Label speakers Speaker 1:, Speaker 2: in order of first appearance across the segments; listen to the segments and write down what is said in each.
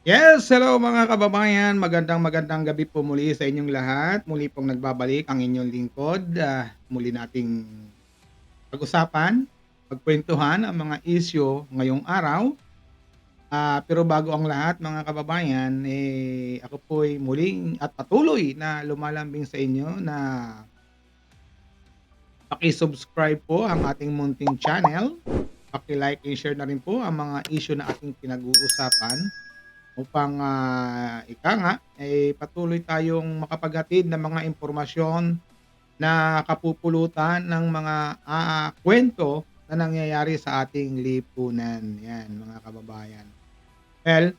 Speaker 1: Yes, hello mga kababayan. Magandang gabi po muli sa inyong lahat. Muli pong nagbabalik ang inyong lingkod. Muli nating pag-usapan, pagkwentuhan ang mga isyu ngayong araw. Pero bago ang lahat mga kababayan, ako po'y muling at patuloy na lumalambing sa inyo na paki-subscribe po ang ating munting channel. Paki-like and share na rin po ang mga issue na ating pinag-uusapan upang, ika nga, patuloy tayong makapaghatid ng mga impormasyon na kapupulutan ng mga, kuwento na nangyayari sa ating lipunan, 'yan mga kababayan. Well,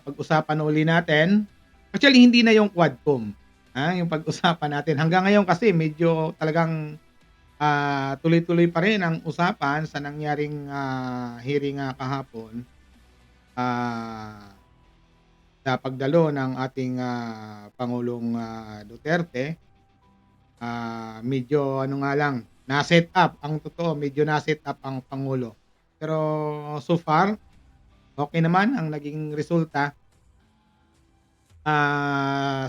Speaker 1: pag-usapan uli natin, actually hindi na yung Quadcom, yung pag-usapan natin. Hanggang ngayon kasi medyo talagang, tuloy-tuloy pa rin ang usapan sa nangyaring, hearing, kahapon. Ah sa pagdalo ng ating, Pangulong, Duterte, medyo ano nga lang, na-set up, ang totoo medyo na-set up ang pangulo. Pero so far, okey naman ang naging resulta,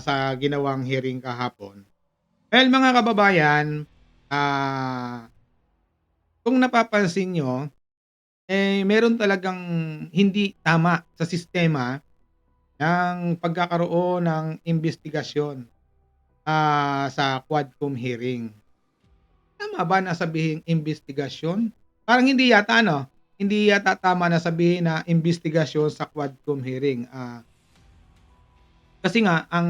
Speaker 1: sa ginawang hearing kahapon. Well, mga kababayan, ah, kung napapansin niyo, meron talagang hindi tama sa sistema ng pagkakaroon ng imbestigasyon. Sa Quadcom hearing. Tama ba na sabihing imbestigasyon? Parang hindi yata ano, hindi yata tama na sabihin na imbestigasyon sa Quadcom hearing. Kasi nga ang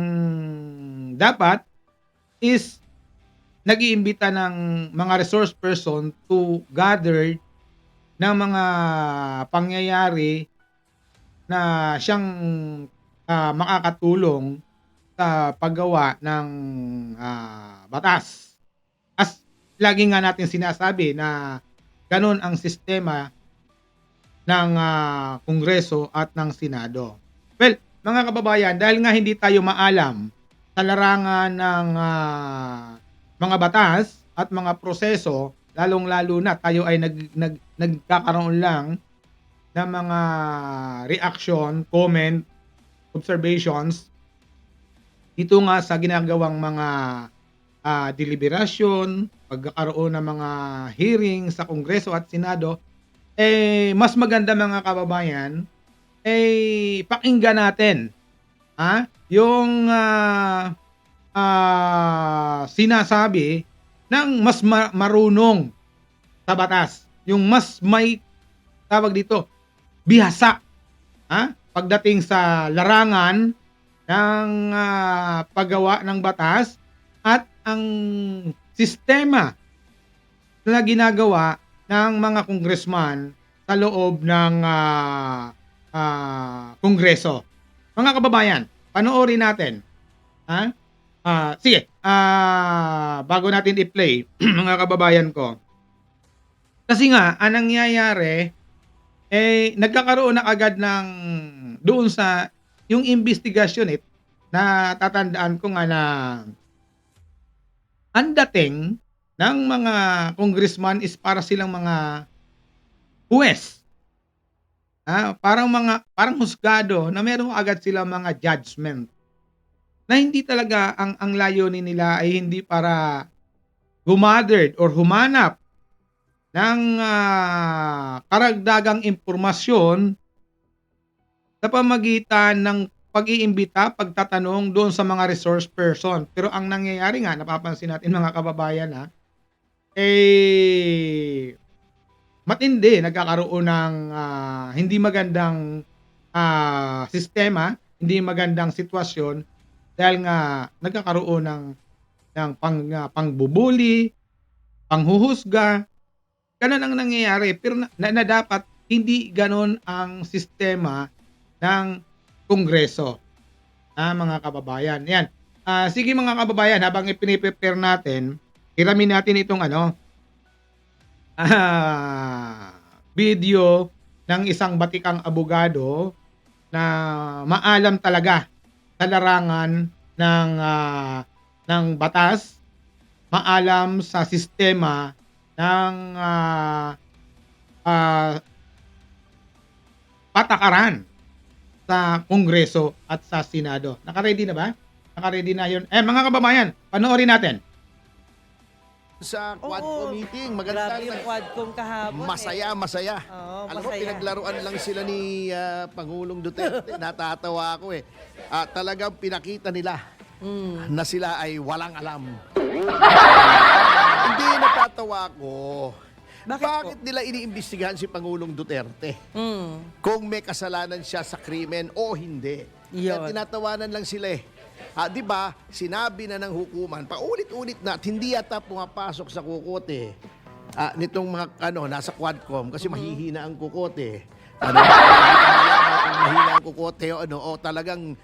Speaker 1: dapat is nag-iimbita ng mga resource person to gather ng mga pangyayari na siyang, makakatulong sa paggawa ng, batas. As lagi nga natin sinasabi na gano'n ang sistema ng, Kongreso at ng Senado. Well, mga kababayan, dahil nga hindi tayo maalam sa larangan ng, mga batas at mga proseso, lalong-lalo na tayo ay nagkakaroon lang ng mga reaction, comment, observations dito nga sa ginagawang mga deliberasyon, pagkakaroon ng mga hearing sa Kongreso at Senado, mas maganda mga kababayan, pakinggan natin, yung, sinasabi ng mas marunong sa batas, yung mas may tawag dito, bihasa, pagdating sa larangan ng, paggawa ng batas at ang sistema na ginagawa ng mga congressman sa loob ng, Kongreso. Mga kababayan, panoorin natin, ha? Sige, bago natin i-play mga kababayan ko, kasi nga ang nangyayari, nagkakaroon na agad ng doon sa yung imbestigasyon, natatandaan ko nga na ang dating ng mga congressman is para silang mga huwes, parang husgado na meron agad silang mga judgment na hindi talaga ang layunin nila ay hindi para gumathered or humanap ng, karagdagang impormasyon sa pamamagitan ng pag-iimbita, pagtatanong doon sa mga resource person. Pero ang nangyayari nga napapansin natin mga kababayan, matindi, nagkakaroon ng, hindi magandang, sistema, hindi magandang sitwasyon dahil nga nagkakaroon ng pangbubuli, panghuhusga, gano'n ang nangyayari pero na dapat hindi gano'n ang sistema ng Kongreso, mga kababayan. 'Yan, sige mga kababayan habang ipine-prepare natin, hiramin natin itong ano, video ng isang batikang abogado na maalam talaga sa larangan ng batas, maalam sa sistema ng, ah, patakaran sa Kongreso at sa Senado. Naka-ready na ba? Naka-ready na 'yon. Mga kababayan, panoorin natin.
Speaker 2: Sa
Speaker 3: Oo.
Speaker 2: Quadcom meeting. Maganda
Speaker 3: Grabe yung
Speaker 2: na.
Speaker 3: Quadcom kahapon.
Speaker 2: Masaya.
Speaker 3: Oo,
Speaker 2: Alam mo,
Speaker 3: masaya.
Speaker 2: pinaglaruan lang sila ni Pangulong Duterte. Natatawa ako eh. Talagang pinakita nila na sila ay walang alam. Hindi, natatawa ako.
Speaker 3: Bakit po?
Speaker 2: nila iniimbestigahan si Pangulong Duterte? Kung may kasalanan siya sa krimen o hindi. Kaya
Speaker 3: Yun.
Speaker 2: tinatawanan lang sila eh. Di ba, sinabi na ng hukuman, paulit-ulit na, at hindi yata pumapasok sa kukote nitong mga, nasa Quadcom, kasi mahihina ang kukote. Mahihina ang kukote, o talagang,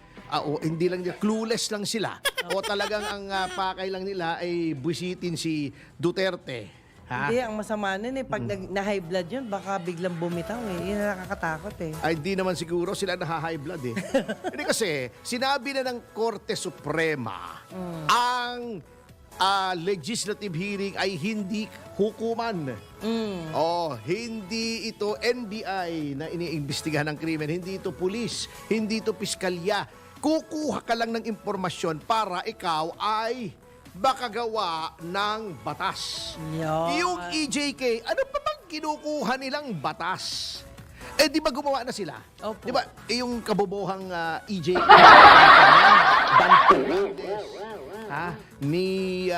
Speaker 2: hindi lang nila, clueless lang sila. O talagang ang pakay lang nila ay busitin si Duterte.
Speaker 3: Hindi, ang masama nun pag na-high blood yun, baka biglang bumitaw Yun ang nakakatakot
Speaker 2: Ay, di naman siguro sila na-high blood Hindi kasi, sinabi na ng Korte Suprema, ang legislative hearing ay hindi hukuman. Hindi ito NBI na iniimbestigahan ng krimen, hindi ito pulis, hindi ito piskalya. Kukuha ka lang ng impormasyon para ikaw ay makagawa ng batas.
Speaker 3: Yun.
Speaker 2: Yung EJK, ano pa bang kinukuha nilang batas? Di ba gumawa na sila?
Speaker 3: Opo.
Speaker 2: Di ba? Yung kabobohang EJK, Dan Fernandez, ni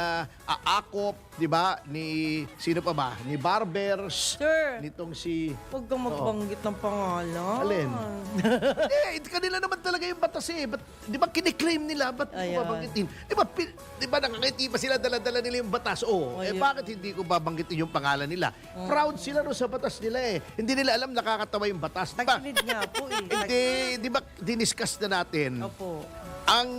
Speaker 2: Akop, di ba? Ni, sino pa ba? Ni Barbers.
Speaker 3: Sir,
Speaker 2: Nitong si...
Speaker 3: huwag kang magbanggit ng pangalan.
Speaker 2: Alin? Kanila naman talaga yung batas Ba't, di ba kiniklaim nila? Ba't ko
Speaker 3: Ayan.
Speaker 2: babanggitin? Di ba nakakiti pa sila, dala-dala nila yung batas?
Speaker 3: Ayan.
Speaker 2: Bakit hindi ko babanggitin yung pangalan nila? Proud sila no sa batas nila Hindi nila alam nakakatawa yung batas. Di ba?
Speaker 3: Tagilid nga po
Speaker 2: Hindi, di ba diniscuss na natin?
Speaker 3: Opo.
Speaker 2: Ang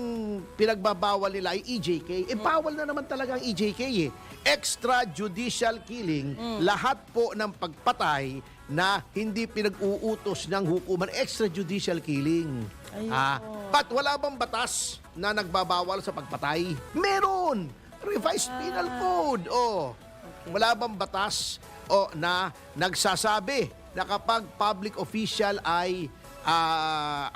Speaker 2: pinagbabawal nila ay EJK. Bawal na naman talaga ang EJK Extrajudicial killing, lahat po ng pagpatay na hindi pinag-uutos ng hukuman, extrajudicial killing.
Speaker 3: Ayun.
Speaker 2: But wala bang batas na nagbabawal sa pagpatay? Meron! Revised Penal Code. Wala bang batas na nagsasabi na kapag public official ay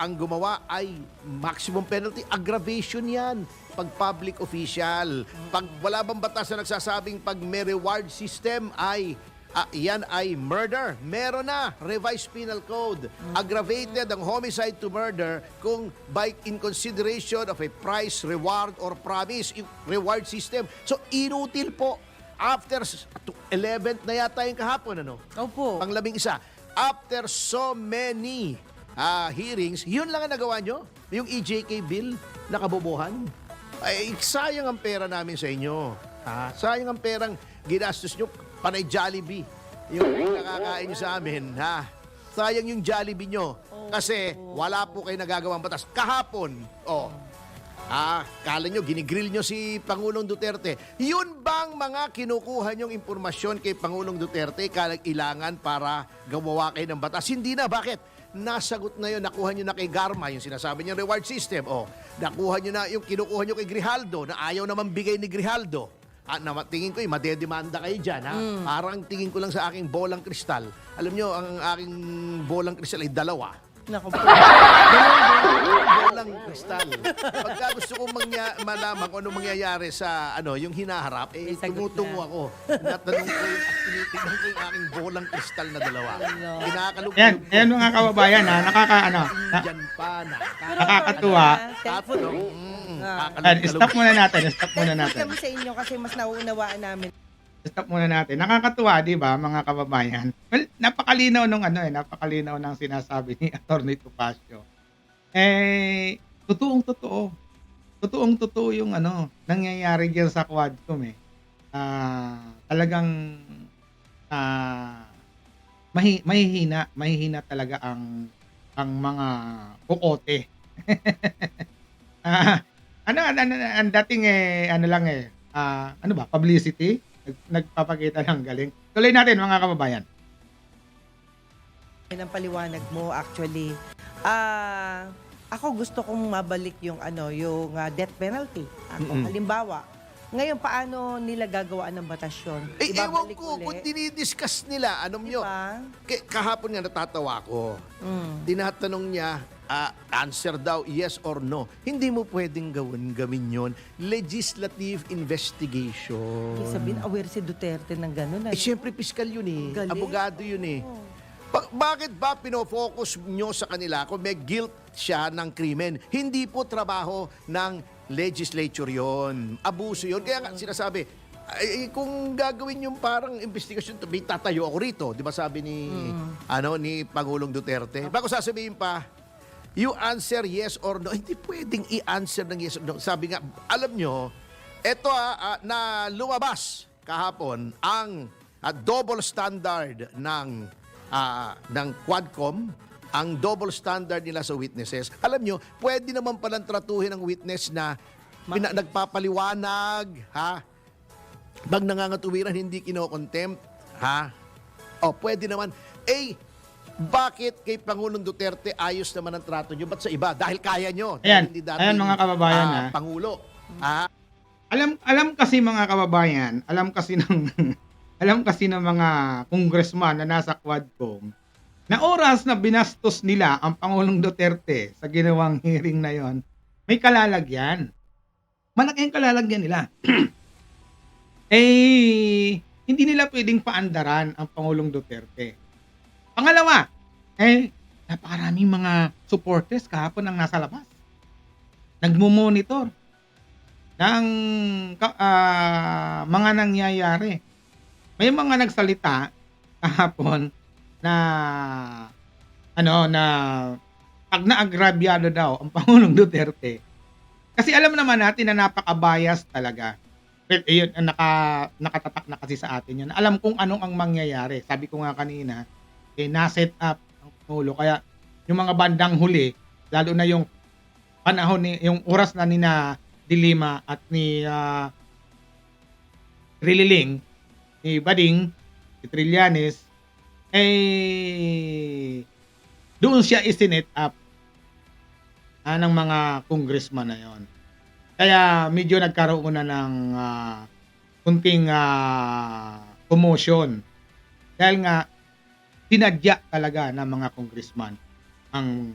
Speaker 2: ang gumawa ay maximum penalty, aggravation yan pag public official. Pag wala bang batas na nagsasabing pag may reward system ay yan ay murder. Meron na, revised penal code. Aggravated ang homicide to murder kung by in consideration of a price, reward, or promise, reward system. So, inutil po. After 11th na yata yung kahapon,
Speaker 3: Opo.
Speaker 2: Pang-11. After so many hearings, yun lang ang nagawa nyo? Yung EJK bill na kabobohan? Ay, sayang ang pera namin sa inyo. Sayang ang perang ginastos nyo, panay Jollibee. Yung nakakain nyo sa amin, sayang yung Jollibee nyo. Kasi wala po kayo nagagawang batas. Kahapon, kala nyo, ginigrill nyo si Pangulong Duterte. Yun bang mga kinukuha nyong impormasyon kay Pangulong Duterte kailangan para gawawa kayo ng batas? Hindi na. Bakit? Nasagot na yun, nakuha nyo na kay Garma, yung sinasabi niyang reward system. Nakuha nyo na yung kinukuha nyo kay Grijaldo, na ayaw naman bigay ni Grijaldo. Tingin ko, madedemanda kayo dyan. Parang tingin ko lang sa aking bolang kristal. Alam nyo, ang aking bolang kristal ay 2.
Speaker 3: Naku po.
Speaker 2: Bolang kristal. Pagka gusto kong malaman kung ano mangyayari sa yung hinaharap,
Speaker 3: May sagot
Speaker 2: tumutungo
Speaker 3: na.
Speaker 2: ako. Natanong ko tinitignan ko yung aking bolang kristal na 2. Kinakalog
Speaker 1: Ayan mga kababayan,
Speaker 2: Diyan pa na.
Speaker 1: nakakatuwa.
Speaker 2: Tapos,
Speaker 1: Stop muna natin.
Speaker 3: Kami sa inyo kasi mas nauunawaan namin.
Speaker 1: Stop muna natin. Nakakatuwa, 'di ba, mga kababayan? Well, napakalinaw napakaliinaw ng sinasabi ni Attorney Topacio. Totoong-totoo. Totoong-totoo yung nangyayari diyan sa Quadcom Talagang mahihina talaga ang mga kokote. Ang dating publicity, nagpapakita ng galing. Tuloy natin mga kababayan.
Speaker 3: Yan ang paliwanag mo actually. Ako gusto kong mabalik yung yung death penalty. Halimbawa, Ngayon, paano nila gagawaan ng batas yun?
Speaker 2: Ewan
Speaker 3: Ibabalik
Speaker 2: ko,
Speaker 3: uli?
Speaker 2: kung dinidiscuss nila, alam nyo,
Speaker 3: Diba?
Speaker 2: kahapon nga natatawa ko.
Speaker 3: Mm.
Speaker 2: Tinatanong niya, answer daw, yes or no. Hindi mo pwedeng gawin yon. Legislative investigation.
Speaker 3: Ibig sabihin, aware si Duterte ng gano'n.
Speaker 2: Eh, syempre, piskal yun eh.
Speaker 3: Galing.
Speaker 2: Abogado yun eh. Bakit ba pinofocus nyo sa kanila kung may guilt siya ng krimen? Hindi po trabaho ng legislature yon. Abuso yon. Kaya nga sinasabi, kung gagawin yung parang investigasyon, may tatayo ako rito. Di ba sabi ni, ni Pangulong Duterte? Bago sasabihin pa, you answer yes or no. Hindi pwedeng i-answer ng yes or no. Sabi nga, alam nyo, eto na lumabas kahapon ang double standard ng Quadcom, ang double standard nila sa witnesses. Alam nyo, pwede naman palang tratuhin ang witness na nagpapaliwanag, ha? Pag nangangatuwiran, hindi kinokontempt, ha? O, pwede naman. Bakit kay Pangulong Duterte ayos naman ang trato nyo? Ba't sa iba? Dahil kaya nyo.
Speaker 1: Ayan,
Speaker 2: Dahil hindi
Speaker 1: ayan mga kababayan, ha?
Speaker 2: Pangulo. Ha?
Speaker 1: Alam kasi mga kababayan, alam kasi ng mga congressman na nasa Quadcom na oras na binastos nila ang Pangulong Duterte sa ginawang hearing na yon, may kalalagyan. Malaking kalalagyan nila. Hindi nila pwedeng paandaran ang Pangulong Duterte. Pangalawa, napakaraming mga supporters kahapon ang nasa labas. Nagmo-monitor ng mga nangyayari. May mga nagsalita kahapon na pag naagrabyado daw ang Pangulong Duterte. Kasi alam naman natin na napaka-bias talaga. Well, yun, nakatatak na kasi sa atin yun. Alam kung anong ang mangyayari. Sabi ko nga kanina, na-set up ang Pangulo. Kaya yung mga bandang huli, lalo na yung panahon, yung oras na ni Dilima at ni Rililing, ni Bading, si Trillanes, doon siya isinet up ng mga congressman na yon. Kaya medyo nagkaroon na ng kunting commotion. Dahil nga, sinadya talaga ng mga congressman ang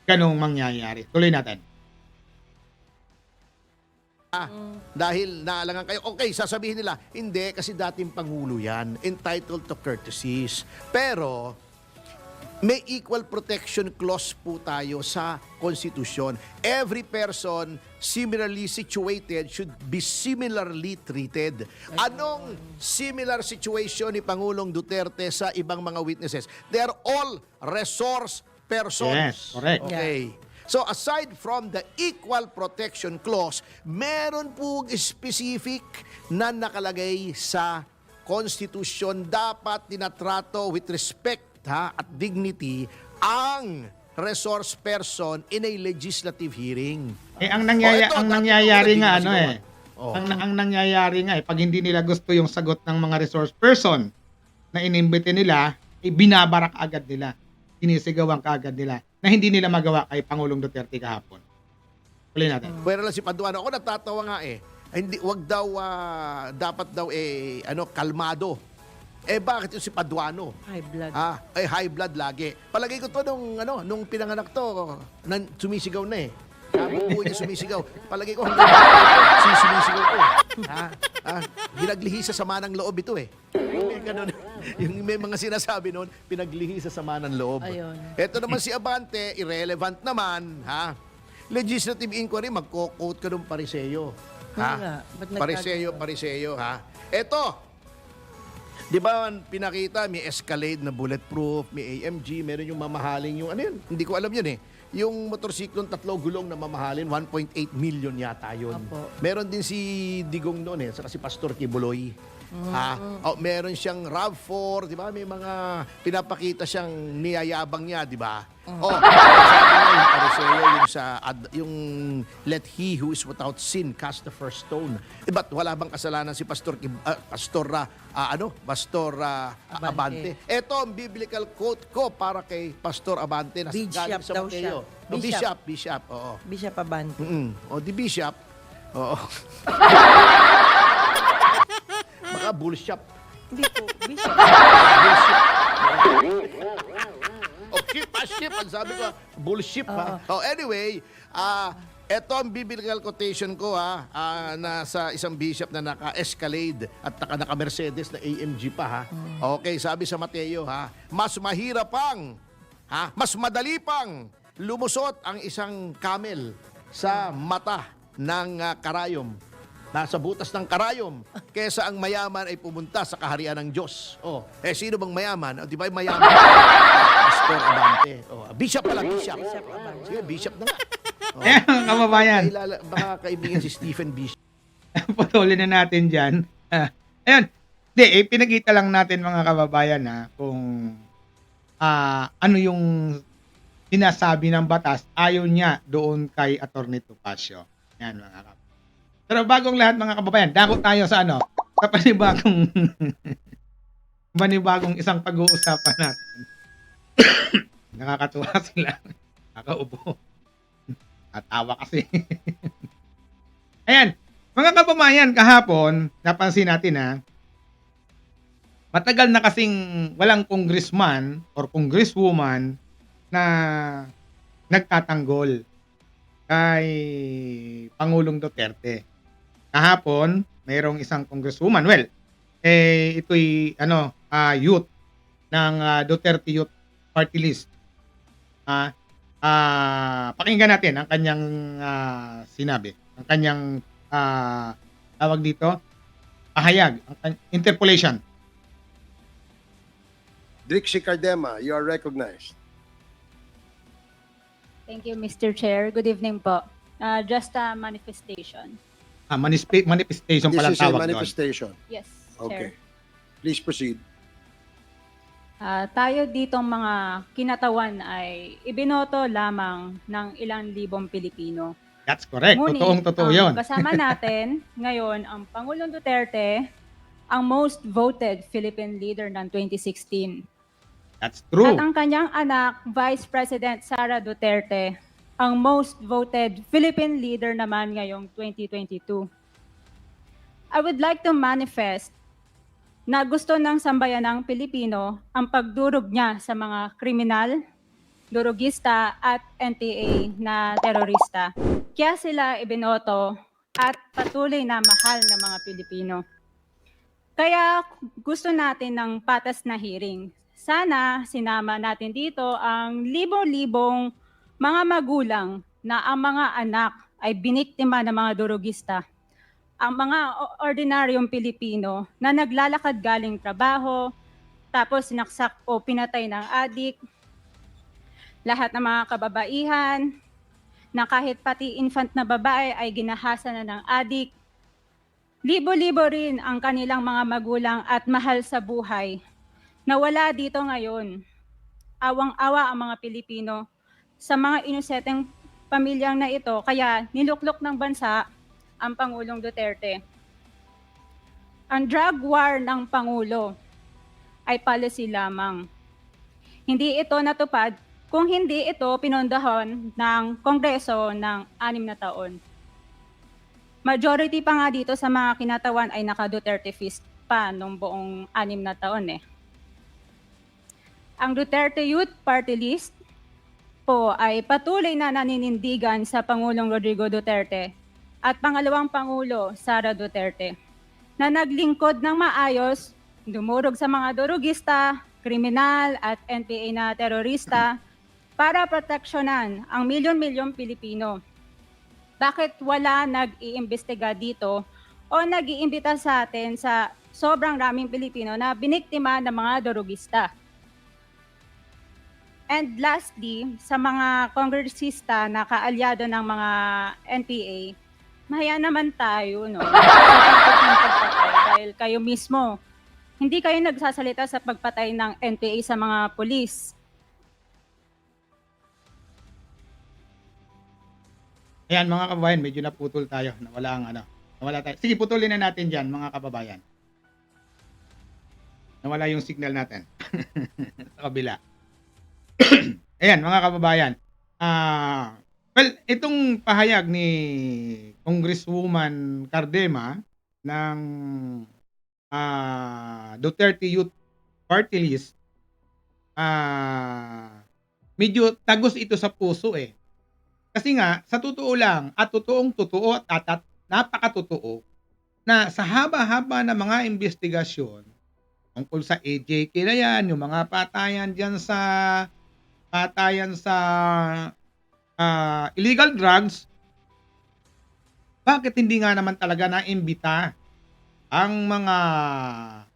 Speaker 1: ganong mangyayari. Tuloy natin.
Speaker 2: Dahil naalangan kayo, okay, sasabihin nila, hindi, kasi dating Pangulo yan, entitled to courtesies. Pero, may equal protection clause po tayo sa konstitusyon. Every person similarly situated should be similarly treated. Anong similar situation ni Pangulong Duterte sa ibang mga witnesses? They are all resource persons.
Speaker 1: Yes, correct.
Speaker 2: Okay. So aside from the equal protection clause, meron po specific na nakalagay sa konstitusyon, dapat tinatrato with respect at dignity ang resource person in a legislative hearing.
Speaker 1: Ang nangyayari nga ang nangyayari nga pag hindi nila gusto yung sagot ng mga resource person na inimbite nila, binabarak agad nila. Sinisigawan kaagad nila na hindi nila magawa kay Pangulong Duterte kahapon. Tuloy natin.
Speaker 2: Pwera lang si Paduano. Ako natatawa nga Hindi, wag daw, dapat daw kalmado. Bakit yung si Paduano?
Speaker 3: High blood.
Speaker 2: High blood lagi. Palagay ko to nung pinanganak to, sumisigaw na buo niya sumisigaw. Palagay ko hanggang sumisigaw ko. Pinaglihi sa sama ng loob ito Ganun. Yung may mga sinasabi noon, pinaglihi sa sama ng loob.
Speaker 3: Ayun.
Speaker 2: Ito naman si Abante, irrelevant naman, Legislative inquiry, magko-quote ka ng pariseyo. Pariseyo, Ito, di ba pinakita, may Escalade na bulletproof, may AMG, meron yung mamahaling yung, hindi ko alam yun Yung motorsiklong 3 gulong na mamahalin, 1.8 million yata yun.
Speaker 3: Apo.
Speaker 2: Meron din si Digong noon saka si Pastor Kibuloy. Meron siyang RAV4, di ba? May mga pinapakita siyang niyayabang niya, di ba? Yung Pariseo, yung let he who is without sin cast the first stone. Ba't wala bang kasalanan si Pastor Abante? Ito ang biblical quote ko para kay Pastor Abante na
Speaker 3: Bishop
Speaker 2: galing sa
Speaker 3: daw
Speaker 2: Mateo.
Speaker 3: siya.
Speaker 2: Bishop, oo.
Speaker 3: Bishop Abante.
Speaker 2: The Bishop, Oo. Baka bullshop.
Speaker 3: Hindi po. Bishop.
Speaker 2: Bullship. Ship. Ang sabi ko, bullship ha. Oh, anyway, eto ang biblical quotation ko na sa isang bishop na naka-Escalade at naka-Mercedes na AMG pa ha. Okay, sabi sa Mateo mas mahirap pang, mas madali pang lumusot ang isang camel sa mata ng karayom. Nasa butas ng karayom kesa ang mayaman ay pumunta sa kaharian ng Diyos. Sino bang mayaman? Di ba yung mayaman? Pastor Abante. Bishop pala, bishop.
Speaker 3: Bishop Abante.
Speaker 2: Sige, bishop na nga.
Speaker 1: Ayan, mga kababayan.
Speaker 2: Baka kaibigan si Stephen Bishop.
Speaker 1: Patuloy na natin dyan. Ayan. Hindi, pinagita lang natin mga kababayan kung ano yung sinasabi ng batas ayon niya doon kay Atty. Topacio. Yan mga kababayan. Pero bagong lahat mga kababayan, dako tayo sa sa panibagong isang pag-uusapan natin. Nakakatuwa sila. Nakaupo. Atawa kasi. Ayan, mga kababayan, kahapon, napansin natin matagal na kasing walang congressman or congresswoman na nagtatanggol kay Pangulong Duterte. Kahapon, mayroong isang congresswoman. Well, ito'y youth ng Duterte Youth Party List. Pakinggan natin ang kanyang sinabi. Ang kanyang tawag dito, pahayag, ang interpolation.
Speaker 4: Drixie Cardema, you are recognized.
Speaker 5: Thank you, Mr. Chair. Good evening po. Just a manifestation.
Speaker 1: Manifestation
Speaker 4: This
Speaker 1: palang
Speaker 4: is a
Speaker 1: tawag doon.
Speaker 4: manifestation.
Speaker 5: Yes,
Speaker 4: Okay.
Speaker 5: Chair.
Speaker 4: Please proceed.
Speaker 5: Tayo ditong mga kinatawan ay ibinoto lamang ng ilang libong Pilipino.
Speaker 1: That's correct.
Speaker 5: Ngunit,
Speaker 1: Totoong-totoo
Speaker 5: ang
Speaker 1: yun.
Speaker 5: kasama natin ngayon ang Pangulong Duterte, ang most voted Philippine leader ng 2016.
Speaker 1: That's true.
Speaker 5: At ang kanyang anak, Vice President Sara Duterte, ang most voted Philippine leader naman ngayong 2022. I would like to manifest na gusto ng sambayanang Pilipino ang pagdurog niya sa mga kriminal, durugista at NPA na terorista. Kaya sila ibinoto at patuloy na mahal ng mga Pilipino. Kaya gusto natin ng patas na hearing. Sana sinama natin dito ang libo-libong mga magulang na ang mga anak ay biniktima ng mga durugista. Ang mga ordinaryong Pilipino na naglalakad galing trabaho, tapos sinaksak o pinatay ng adik, lahat ng mga kababaihan, na kahit pati infant na babae ay ginahasa na ng adik. Libo-libo rin ang kanilang mga magulang at mahal sa buhay na wala dito ngayon. Awang-awa ang mga Pilipino sa mga inuseteng pamilyang na ito, kaya niluklok ng bansa ang Pangulong Duterte. Ang drug war ng Pangulo ay policy lamang. Hindi ito natupad kung hindi ito pinondohan ng Kongreso ng 6 na taon. Majority pa nga dito sa mga kinatawan ay naka-Duterte fist pa nung buong 6 na taon . Ang Duterte Youth Party List po ay patuloy na naninindigan sa Pangulong Rodrigo Duterte at pangalawang Pangulo, Sara Duterte, na naglingkod ng maayos, dumurog sa mga durugista, kriminal at NPA na terorista para proteksyonan ang milyon-milyong Pilipino. Bakit wala nag-iimbestiga dito o nag-iimbita sa atin sa sobrang raming Pilipino na biniktima ng mga durugista? And lastly, sa mga kongresista na kaalyado ng mga NPA, mahaya naman tayo, no? Sa pagpapatay, dahil kayo mismo, hindi kayo nagsasalita sa pagpatay ng NPA sa mga pulis.
Speaker 1: Ayan mga kababayan, medyo naputol tayo. Nawala tayo. Sige, putulin na natin dyan mga kababayan. Nawala yung signal natin. Sa kabila. Ayan mga kababayan. Well, itong pahayag ni Congresswoman Cardema ng, Duterte Youth Party List, medyo tagos ito sa puso, eh. Kasi nga sa totoo lang at totoong-totoo at napakatotoo na sa haba-haba ng mga investigasyon tungkol sa AJK na 'yan, yung mga patayan sa, illegal drugs, bakit hindi nga naman talaga naimbita ang mga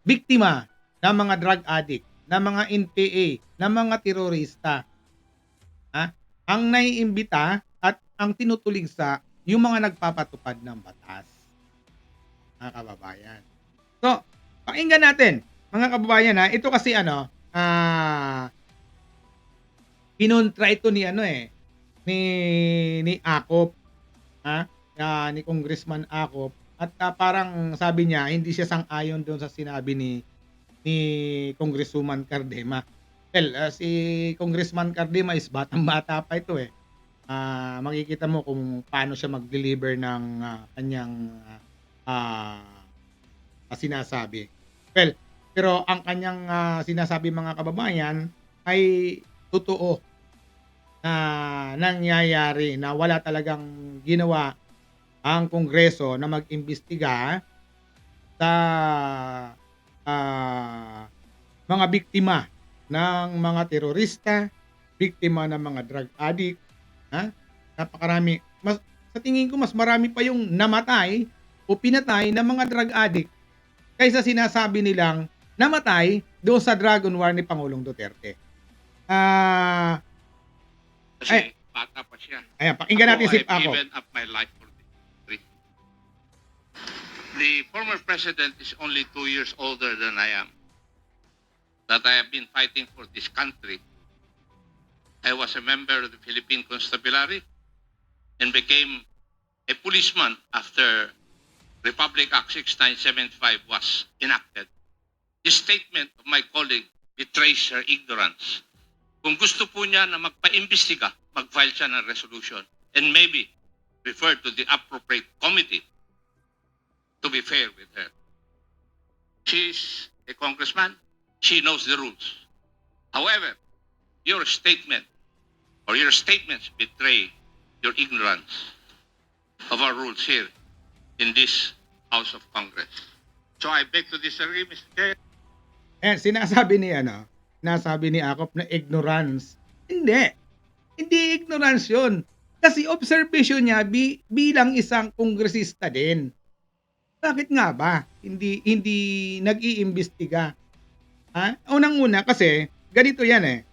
Speaker 1: biktima ng mga drug addict, ng mga NPA, ng mga terorista, ha? Ang naiimbita at ang tinutuligsa yung mga nagpapatupad ng batas, mga kababayan. So, pakinggan natin, mga kababayan, ha. Ito kasi ano, kinontra ito ni ano, ni Akop, ha, ni Congressman Akop at, parang sabi niya hindi siya sang-ayon doon sa sinabi ni Congresswoman Cardema. Well, si Congressman Cardema is batang-bata pa ito, eh. Makikita mo kung paano siya mag-deliver ng, kanyang, sinasabi. Well, pero ang kanyang, sinasabi, mga kababayan, ay totoo na nangyayari na wala talagang ginawa ang Kongreso na mag-imbestiga sa, mga biktima ng mga terorista, biktima ng mga drug addict, ha? Napakarami. Sa tingin ko mas marami pa yung namatay o pinatay ng mga drug addict kaysa sinasabi nilang namatay doon sa Dragon War ni Pangulong Duterte.
Speaker 6: Kasi bata pa siya.
Speaker 1: Ayan, pakinggan natin si
Speaker 6: I've
Speaker 1: Akop.
Speaker 6: given up my life for this country. The former president is only 2 years older than I am. That I have been fighting for this country. I was a member of the Philippine Constabulary and became a policeman after Republic Act 6975 was enacted. This statement of my colleague betrays her ignorance. Kung gusto po niya na magpa-imbestiga, mag-file siya ng resolution and maybe refer to the appropriate committee to be fair with her. She's a congressman. She knows the rules. However, your statement or your statements betray your ignorance of our rules here in this House of Congress. So I beg to disagree, Mr. Chair.
Speaker 1: Sinasabi ni Akop na ignorance. Hindi. Hindi ignorance yun. Kasi observation niya bilang isang kongresista din. Bakit nga ba hindi nag-iimbestiga? Unang-una kasi ganito yan,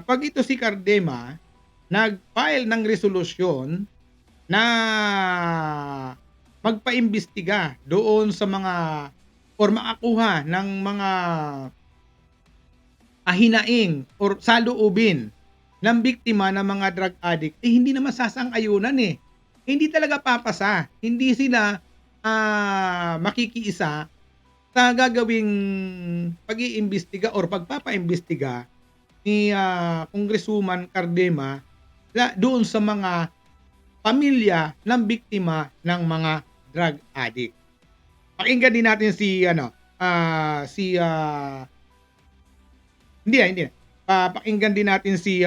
Speaker 1: pag ito si Cardema nag-file ng resolusyon na magpaimbestiga doon sa mga or makakuha ng mga hinaing or saloobin ng biktima ng mga drug addict, hindi naman sasang-ayunan, Hindi talaga papasa. Hindi sila makikiisa sa gagawing pag-iimbestiga or pagpapaimbestiga ni Congresswoman Cardema doon sa mga pamilya ng biktima ng mga drug addict. Pakinggan din natin si hindi. Pakinggan din natin si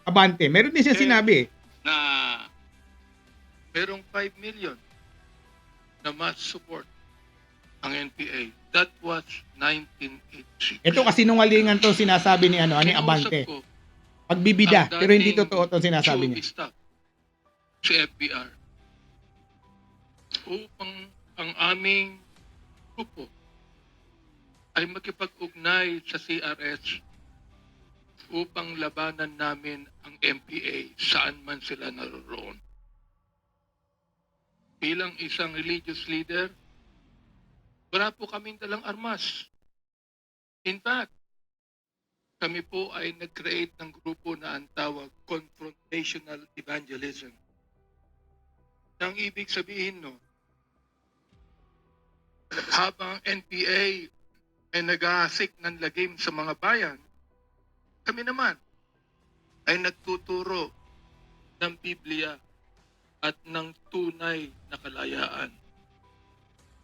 Speaker 1: Abante. Meron din siya sinabi.
Speaker 6: Na merong 5 million na mass support ang NPA. That was 1986.
Speaker 1: Ito kasi nungalingan to sinasabi ni ni Abante.
Speaker 6: Kinausap ko
Speaker 1: Pagbibida,
Speaker 6: ang
Speaker 1: pero hindi
Speaker 6: dating
Speaker 1: totoo 'tong sinasabi niya.
Speaker 6: showbiz staff, si FBR, upang ang aming grupo ay makipag-ugnay sa CRS upang labanan namin ang MPA saan man sila naroon. Bilang isang religious leader, wala po kaming dalang armas. In fact, kami po ay nag-create ng grupo na ang tawag confrontational evangelism. Ang ibig sabihin, habang NPA ay nag-aasik ng lagim sa mga bayan,
Speaker 7: Kami naman ay nagtuturo ng Biblia at ng tunay na kalayaan.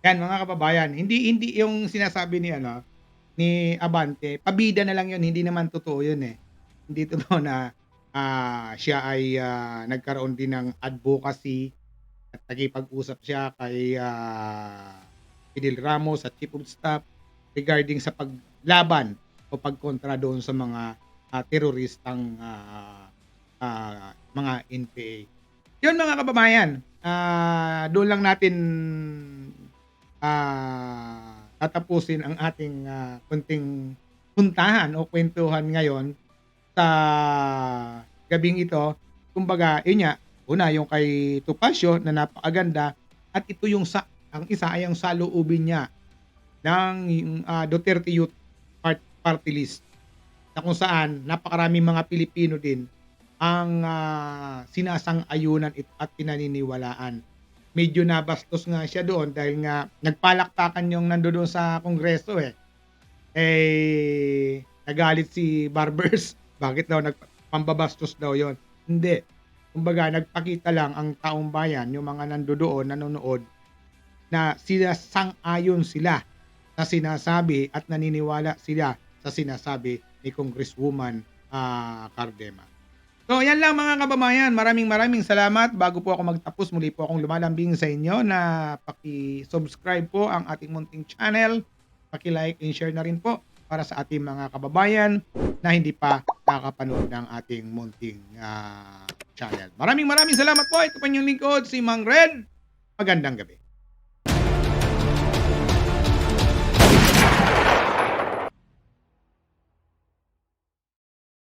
Speaker 1: Yan mga kababayan, hindi yung sinasabi ni Abante, pabida na lang yun, hindi naman totoo yun eh. Hindi totoo na siya ay nagkaroon din ng advocacy at nagipag-usap siya kay Fidel Ramos at Chief of Staff regarding sa paglaban o pagkontra doon sa mga teroristang mga NPA. Yun mga kababayan, doon lang natin tatapusin ang ating kunting puntahan o kwentuhan ngayon sa gabing ito. Kumbaga, yun nga, una yung kay Topacio na napakaganda at ito yung ang isa ay ang saloobin niya ng Duterte Youth Party List na kung saan napakaraming mga Pilipino din ang sinasang-ayunan at pinaniniwalaan. Medyo nabastos nga siya doon dahil nga nagpalakpakan yung nandoon sa Kongreso eh. Nagalit si Barbers. Bakit daw nagpambabastos daw yon? Hindi. Kumbaga, nagpakita lang ang taong bayan, yung mga nandoon, nanonood, na sinasang-ayon sila sa sinasabi at naniniwala sila sa sinasabi ni Congresswoman Cardema. So, yan lang mga kababayan. Maraming salamat. Bago po ako magtapos, muli po akong lumalambing sa inyo na paki-subscribe po ang ating munting channel. Paki-like and share na rin po para sa ating mga kababayan na hindi pa nakakapanood ng ating munting channel. Maraming salamat po. Ito po yung lingkod, si Mang Red. Magandang gabi.